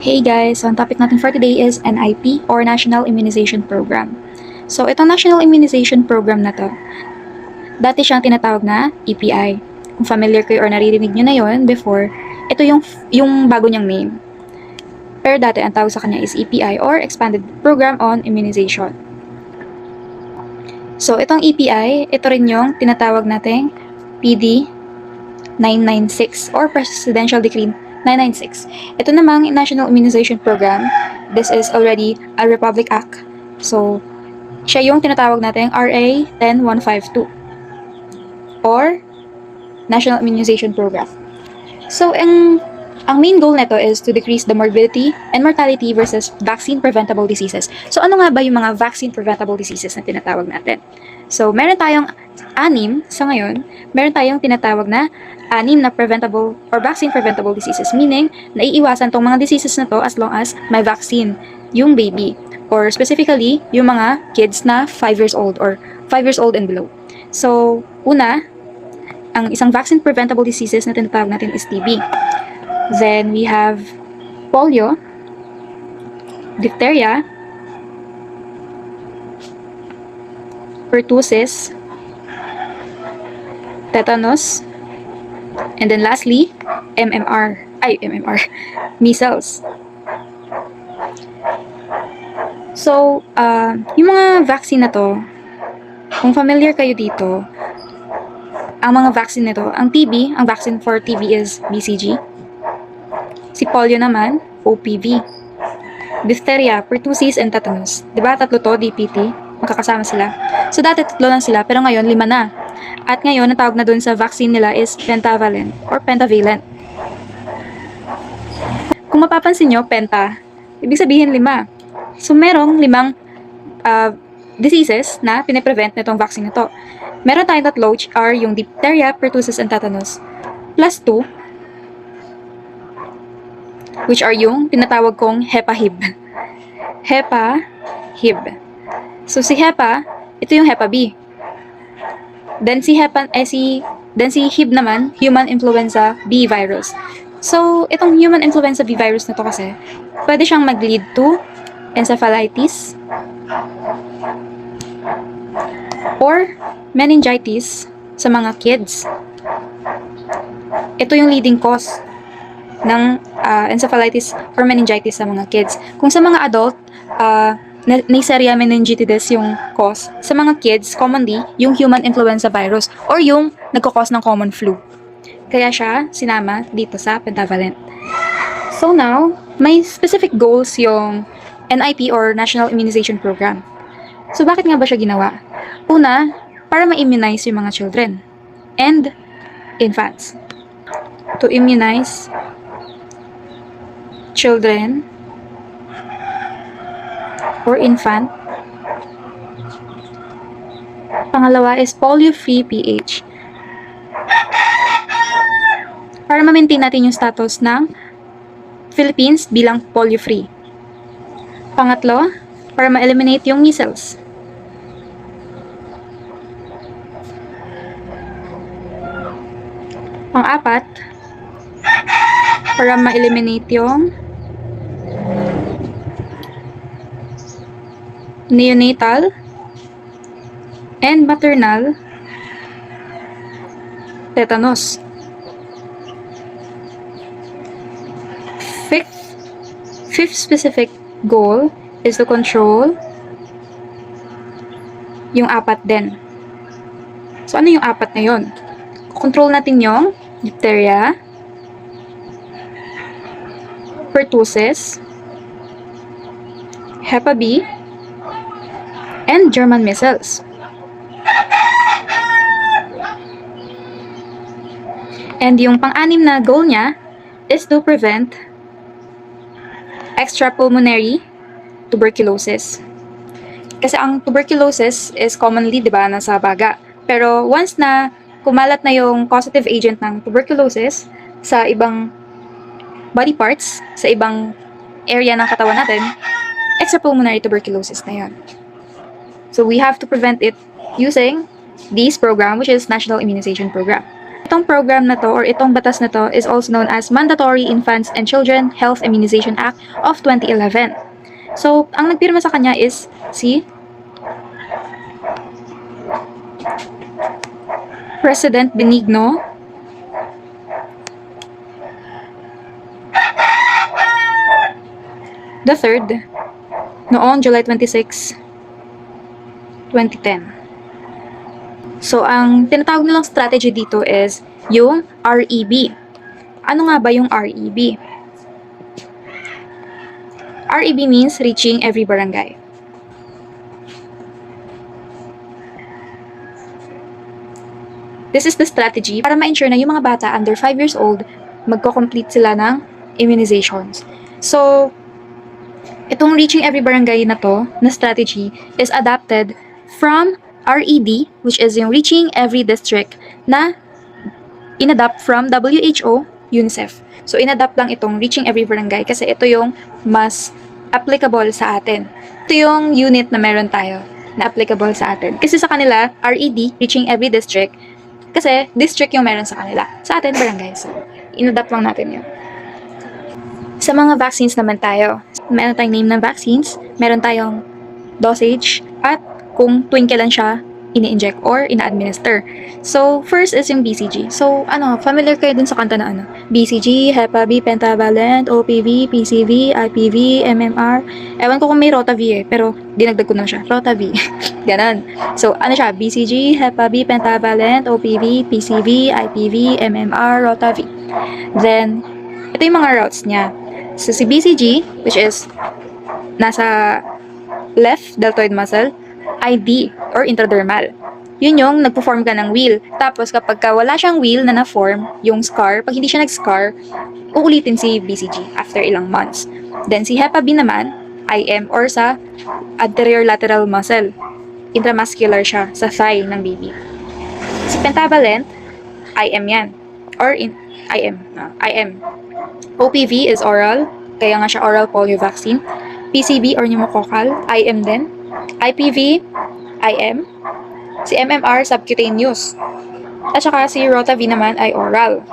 Hey guys, so ang topic natin for today is NIP or National Immunization Program. So itong National Immunization Program na to, dati siyang tinatawag na EPI. Kung familiar kayo or naririnig nyo na yon before, ito yung bago niyang name. Pero dati ang tawag sa kanya is EPI or Expanded Program on Immunization. So itong EPI, ito rin yung tinatawag nating PD 996 or Presidential Decree 996. Ito namang National Immunization Program, this is already a Republic Act. So, siya yung tinatawag natin RA 10152 or National Immunization Program. So, ang main goal nito is to decrease the morbidity and mortality versus vaccine-preventable diseases. So, ano nga ba yung mga vaccine-preventable diseases na tinatawag natin? So, meron tayong sa ngayon, meron tayong tinatawag na 6 na preventable or vaccine-preventable diseases, meaning naiiwasan tong mga diseases na to as long as may vaccine yung baby, or specifically, yung mga kids na 5 years old or 5 years old and below. So, una, ang isang vaccine-preventable diseases na tinatawag natin is TB. Then, we have polio, diphtheria, pertussis, tetanus, and then lastly, measles. So, yung mga vaccine na to, kung familiar kayo dito, ang mga vaccine nito, ang TB, ang vaccine for TB is BCG. Si polio naman, OPV. Diphtheria, pertussis, and tetanus. Diba, tatlo to, DPT, magkakasama sila. So, dati tatlo lang sila, pero ngayon, 5 na. At ngayon, ang tawag na dun sa vaccine nila is pentavalent or pentavalent. Kung mapapansin nyo, penta, ibig sabihin 5. So, merong 5 diseases na piniprevent na itong vaccine na to. Meron tayong tatlo, which are yung diphtheria, pertussis, and tetanus, plus 2, which are yung tinatawag kong HEPA-HIB. HEPA-HIB. So, si HEPA, ito yung HEPA B. Then si HIB naman, Human Influenza B virus. So, itong Human Influenza B virus na to kasi, pwede siyang mag-lead to encephalitis or meningitis sa mga kids. Ito yung leading cause ng encephalitis or meningitis sa mga kids. Kung sa mga adult, Neisseria meningitidis yung cause. Sa mga kids, commonly, yung human influenza virus or yung nagkakos ng common flu. Kaya siya sinama dito sa pentavalent. So now, may specific goals yung NIP or National Immunization Program. So bakit nga ba siya ginawa? Una, para ma-immunize yung mga children and infants. To immunize children or infant. Pangalawa is polio-free PH. Para ma-maintain natin yung status ng Philippines bilang polio-free. Pangatlo, para ma-eliminate yung measles. Pang-apat, para ma-eliminate yung neonatal and maternal tetanus. Fifth specific goal is to control yung 4 din. So, ano yung 4 na yun? Control natin yung diphtheria, pertussis, Hepa B, and German measles. And yung pang-6 na goal niya is to prevent extrapulmonary tuberculosis. Kasi ang tuberculosis is commonly, di ba, nasa baga. Pero once na kumalat na yung causative agent ng tuberculosis sa ibang body parts, sa ibang area ng katawan natin, extrapulmonary tuberculosis na yun. So we have to prevent it using this program, which is National Immunization Program. Itong program na to or itong batas na to is also known as Mandatory Infants and Children Health Immunization Act of 2011. So, ang nagpirma sa kanya is si President Benigno the third noong July 26, 2010. So, ang tinatawag nilang strategy dito is yung REB. Ano nga ba yung REB? REB means Reaching Every Barangay. This is the strategy para ma-ensure na yung mga bata under 5 years old magko-complete sila ng immunizations. So, itong Reaching Every Barangay na to, na strategy, is adapted from RED, which is yung Reaching Every District, na inadapt from WHO, UNICEF. So, inadapt lang itong Reaching Every Barangay kasi ito yung mas applicable sa atin. Ito yung unit na meron tayo na applicable sa atin. Kasi sa kanila, RED, Reaching Every District, kasi district yung meron sa kanila. Sa atin, barangay. So, inadapt lang natin yun. Sa mga vaccines naman tayo, meron tayong name ng vaccines, meron tayong dosage, at kung tuwing kailan siya ini-inject or ina-administer. So, first is yung BCG. So, familiar kayo dun sa kanta na BCG, Hepa B, Pentavalent, OPV, PCV, IPV, MMR. Ewan ko kung may Rotavi pero dinagdag ko na siya. Rotavi. Ganon. So, siya? BCG, Hepa B, Pentavalent, OPV, PCV, IPV, MMR, Rotavi. Then, ito yung mga routes niya. So, si BCG, which is nasa left deltoid muscle, ID or intradermal. Yun yung nagpo-form ka ng wheal. Tapos kapag wala siyang wheal na na-form, yung scar, pag hindi siya nag-scar, uulitin si BCG after ilang months. Then si Hepa B naman, IM or sa anterior lateral muscle. Intramuscular siya sa thigh ng baby. Si Pentavalent, IM yan. Or IM. OPV is oral, kaya nga siya oral polio vaccine. PCV or pneumococcal, IM din. IPV, IM. Si MMR, subcutaneous. At saka si Rotavi naman ay oral.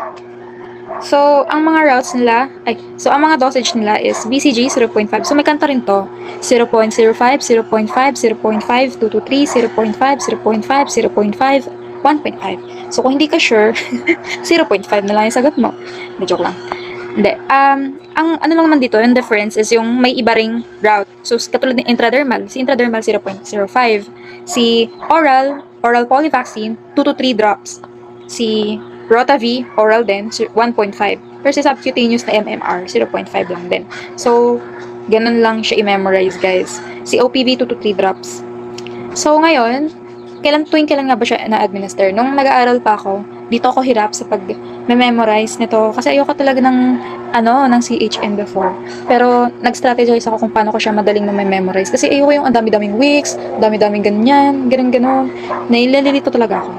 So, ang mga routes nila, ang mga dosage nila is BCG 0.5. So, may kanta rin to. 0.05, 0.5, 0.5, 2 to 3, 0.5, 0.5, 0.5, 1.5. So, kung hindi ka sure, 0.5 na lang yung sagot mo. Hindi, joke lang. Hindi. Ang ano lang naman dito, yung difference is yung may iba ring route. So, katulad ng intradermal, si intradermal 0.05. Si oral polio vaccine, 2 to 3 drops. Si Rotavi, oral din, 1.5. Pero si subcutaneous na MMR, 0.5 lang din. So, ganun lang siya i-memorize, guys. Si OPV, 2 to 3 drops. So, ngayon, tuwing kailan nga ba siya na-administer? Nung nag-aaral pa ako, dito ako hirap sa pag-memorize nito. Kasi ayoko talaga ng CHN before. Pero, nag-strategize ako kung paano ko siya madaling na-memorize. Kasi ayoko yung ang dami-daming weeks, dami-daming ganyan, ganun-ganun. Nailalilito talaga ako.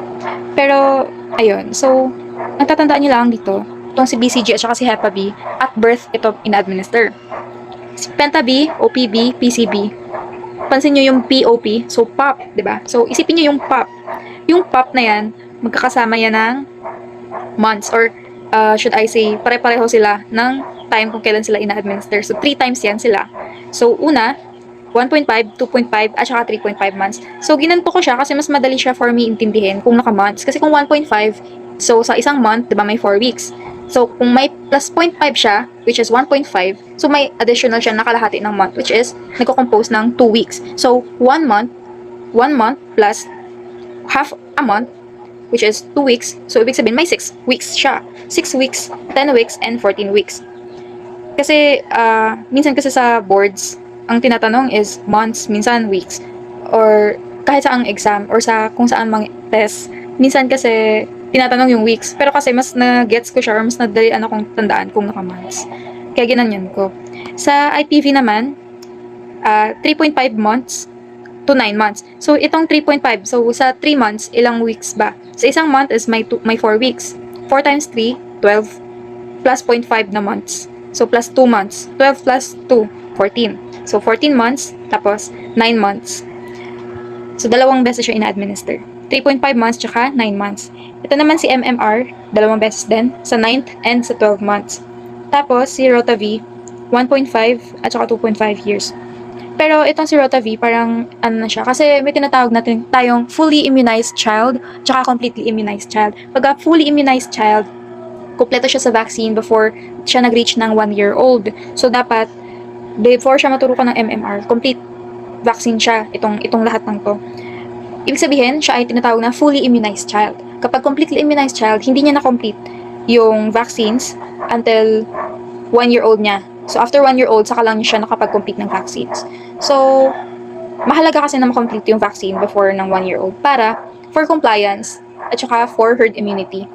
Pero, ayun. So, ang tatandaan niyo lang dito, itong si BCG at saka si Hepa B, at birth ito ina-administer. Si Penta B, OPB, PCB, pansin nyo yung POP, so POP, diba? So, isipin nyo yung POP. Yung POP na yan, magkakasama yan ng months, or should I say, pare-pareho sila ng time kung kailan sila ina-administer. So, 3 times yan sila. So, una, 1.5, 2.5, at saka 3.5 months. So, ginanto ko siya kasi mas madali siya for me intindihin kung naka-months. Kasi kung 1.5, so sa isang month, diba, may 4 weeks. So, kung may plus 0.5 siya, which is 1.5, so may additional siya nakalahati ng month, which is nagko-compose ng 2 weeks. So, 1 month plus half a month, which is 2 weeks. So, ibig sabihin, may 6 weeks siya. 6 weeks, 10 weeks, and 14 weeks. Kasi, minsan kasi sa boards, ang tinatanong is months, minsan weeks. Or, kahit sa ang exam, or sa kung saan mang test, minsan kasi, tinatanong yung weeks. Pero kasi mas na-gets ko siya, or mas nadalian akong tandaan kung naka-months. Kaya ginanyan ko. Sa IPV naman, 3.5 months to 9 months. So, itong 3.5, so sa 3 months, ilang weeks ba? Sa isang month is may 4 weeks. 4 times 3, 12, plus 0.5 na months. So, plus 2 months. 12 plus 2, 14. So, 14 months, tapos 9 months. So, dalawang beses siya ina-administer. 3.5 months tsaka 9 months. Ito naman si MMR, 2 beses din, sa 9th and sa 12 months. Tapos si Rotav, 1.5 at saka 2.5 years. Pero itong si Rotav, parang ano na siya, kasi may tinatawag natin tayong fully immunized child tsaka completely immunized child. Pagka fully immunized child, kumpleto siya sa vaccine before siya nag-reach ng 1 year old. So dapat, before siya maturukan ng MMR, complete vaccine siya, itong lahat ng to. Ibig sabihin, siya ay tinatawag na fully immunized child. Kapag completely immunized child, hindi niya na-complete yung vaccines until 1 year old niya. So after 1 year old, saka lang siya nakapag-complete ng vaccines. So, mahalaga kasi na ma-complete yung vaccine before ng 1 year old para for compliance at saka for herd immunity.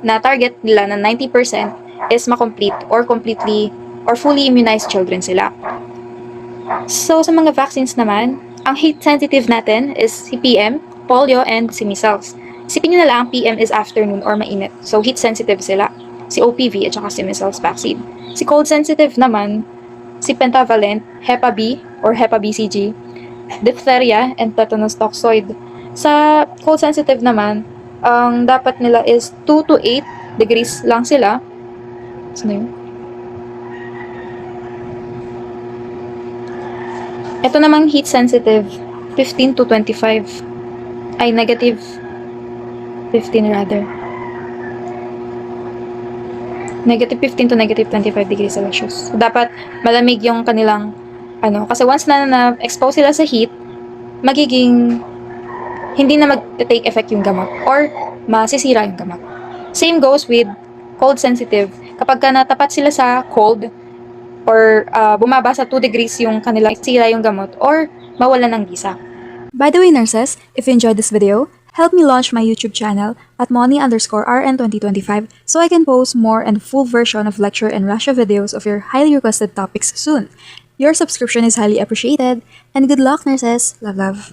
Na target nila na 90% is ma-complete or completely or fully immunized children sila. So, sa mga vaccines naman, ang heat sensitive natin is si PM, polio, and si measles. Isipin nyo na lang, PM is afternoon or mainit. So, heat sensitive sila. Si OPV at saka si measles vaccine. Si cold sensitive naman, si pentavalent, Hepa B or Hepa BCG, diphtheria, and tetanus toxoid. Sa cold sensitive naman, ang dapat nila is 2 to 8 degrees lang sila. Saan na yun? Ito namang heat sensitive, 15 to 25. Ay, negative 15 rather. Negative 15 to negative 25 degrees Celsius. So, dapat malamig yung kanilang, kasi once na expose sila sa heat, magiging hindi na mag-take effect yung gamot or masisira yung gamot. Same goes with cold sensitive. Kapag natapat sila sa cold or bumaba sa 2 degrees yung kanilang sira yung gamot or mawalan ng bisa. By the way, nurses, if you enjoyed this video, help me launch my YouTube channel at Moni_RN2025 so I can post more and full version of lecture and Russia videos of your highly requested topics soon. Your subscription is highly appreciated, and good luck, nurses. Love, love.